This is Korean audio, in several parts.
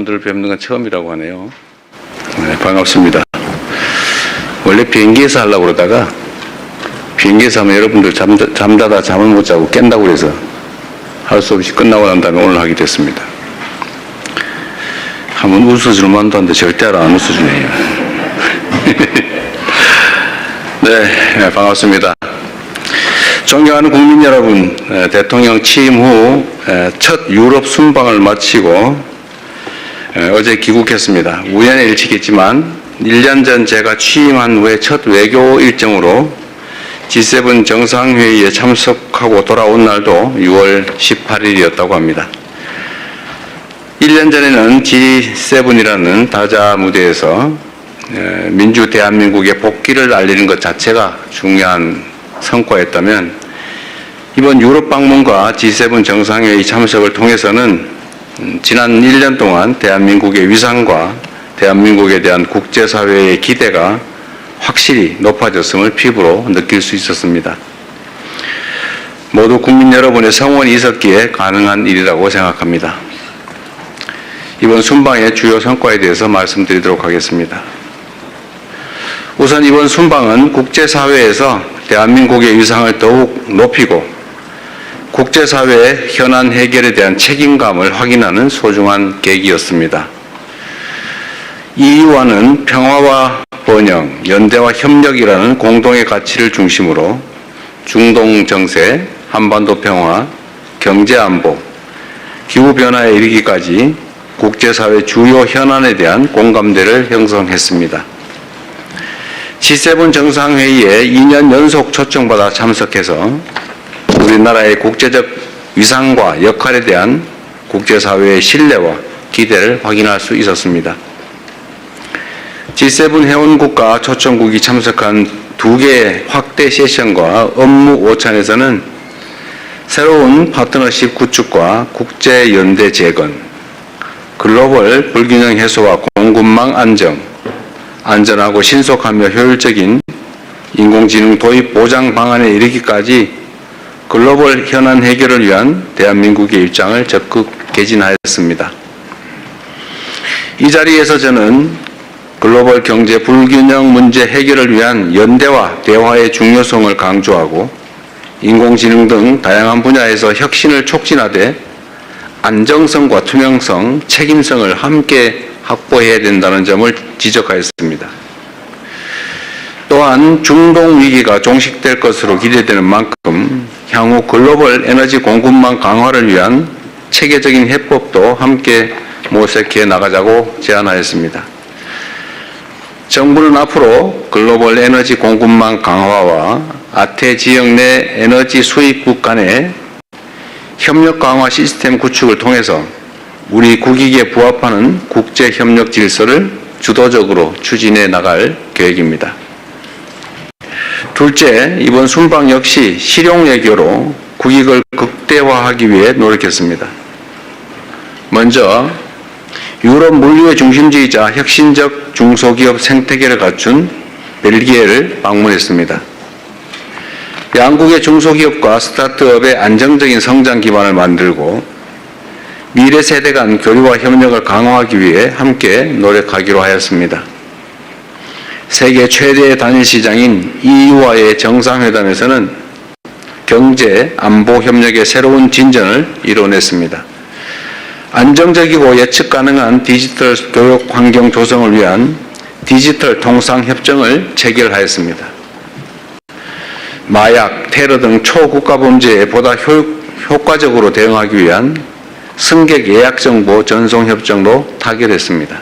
여러분들을 뵙는 건 처음이라고 하네요. 네, 반갑습니다. 원래 비행기에서 하려고 그러다가 비행기에서 하면 여러분들 잠자다 잠을 못 자고 깬다고 그래서 할 수 없이 끝나고 난 다음에 오늘 하게 됐습니다. 한번 웃어줄 만도 한데 절대 안 웃어주네요. 네, 반갑습니다. 존경하는 국민 여러분, 대통령 취임 후 첫 유럽 순방을 마치고 어제 귀국했습니다. 우연의 일치겠지만 1년 전 제가 취임한 후에 첫 외교 일정으로 G7 정상회의에 참석하고 돌아온 날도 6월 18일이었다고 합니다. 1년 전에는 G7이라는 다자 무대에서 민주 대한민국의 복귀를 알리는 것 자체가 중요한 성과였다면 이번 유럽 방문과 G7 정상회의 참석을 통해서는 지난 1년 동안 대한민국의 위상과 대한민국에 대한 국제사회의 기대가 확실히 높아졌음을 피부로 느낄 수 있었습니다. 모두 국민 여러분의 성원이 있었기에 가능한 일이라고 생각합니다. 이번 순방의 주요 성과에 대해서 말씀드리도록 하겠습니다. 우선 이번 순방은 국제사회에서 대한민국의 위상을 더욱 높이고 국제사회의 현안 해결에 대한 책임감을 확인하는 소중한 계기였습니다. EU와는 평화와 번영, 연대와 협력이라는 공동의 가치를 중심으로 중동 정세, 한반도 평화, 경제 안보, 기후변화에 이르기까지 국제사회 주요 현안에 대한 공감대를 형성했습니다. G7 정상회의에 2년 연속 초청받아 참석해서 우리나라의 국제적 위상과 역할에 대한 국제사회의 신뢰와 기대를 확인할 수 있었습니다. G7 회원국과 초청국이 참석한 2개의 확대 세션과 업무 오찬에서는 새로운 파트너십 구축과 국제연대 재건, 글로벌 불균형 해소와 공급망 안정, 안전하고 신속하며 효율적인 인공지능 도입 보장 방안에 이르기까지 글로벌 현안 해결을 위한 대한민국의 입장을 적극 개진하였습니다. 이 자리에서 저는 글로벌 경제 불균형 문제 해결을 위한 연대와 대화의 중요성을 강조하고 인공지능 등 다양한 분야에서 혁신을 촉진하되 안정성과 투명성, 책임성을 함께 확보해야 된다는 점을 지적하였습니다. 또한 중동 위기가 종식될 것으로 기대되는 만큼 향후 글로벌 에너지 공급망 강화를 위한 체계적인 해법도 함께 모색해 나가자고 제안하였습니다. 정부는 앞으로 글로벌 에너지 공급망 강화와 아태 지역 내 에너지 수입국 간의 협력 강화 시스템 구축을 통해서 우리 국익에 부합하는 국제협력 질서를 주도적으로 추진해 나갈 계획입니다. 둘째, 이번 순방 역시 실용외교로 국익을 극대화하기 위해 노력했습니다. 먼저 유럽 물류의 중심지이자 혁신적 중소기업 생태계를 갖춘 벨기에를 방문했습니다. 양국의 중소기업과 스타트업의 안정적인 성장 기반을 만들고 미래 세대 간 교류와 협력을 강화하기 위해 함께 노력하기로 하였습니다. 세계 최대의 단일 시장인 EU와의 정상회담에서는 경제, 안보 협력의 새로운 진전을 이뤄냈습니다. 안정적이고 예측 가능한 디지털 교육 환경 조성을 위한 디지털 통상 협정을 체결하였습니다. 마약, 테러 등 초국가 범죄에 보다 효과적으로 대응하기 위한 승객 예약 정보 전송 협정도 타결했습니다.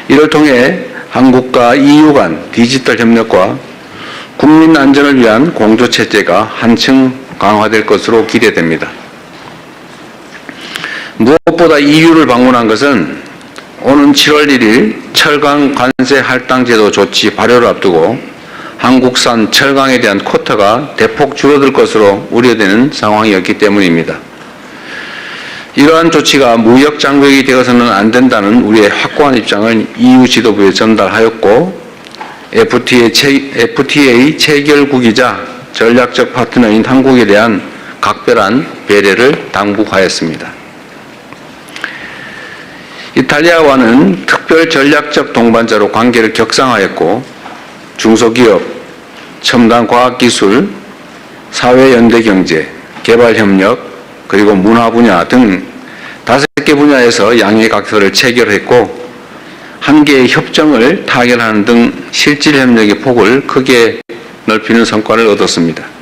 이를 통해 한국과 EU 간 디지털 협력과 국민 안전을 위한 공조 체제가 한층 강화될 것으로 기대됩니다. 무엇보다 EU를 방문한 것은 오는 7월 1일 철강 관세 할당 제도 조치 발효를 앞두고 한국산 철강에 대한 쿼터가 대폭 줄어들 것으로 우려되는 상황이었기 때문입니다. 이러한 조치가 무역 장벽이 되어서는 안 된다는 우리의 확고한 입장을 EU 지도부에 전달하였고 FTA 체결국이자 전략적 파트너인 한국에 대한 각별한 배려를 당부하였습니다. 이탈리아와는 특별 전략적 동반자로 관계를 격상하였고 중소기업, 첨단 과학기술, 사회연대경제, 개발협력, 그리고 문화 분야 등 5개 분야에서 양해각서를 체결했고 한 개의 협정을 타결하는 등 실질협력의 폭을 크게 넓히는 성과를 얻었습니다.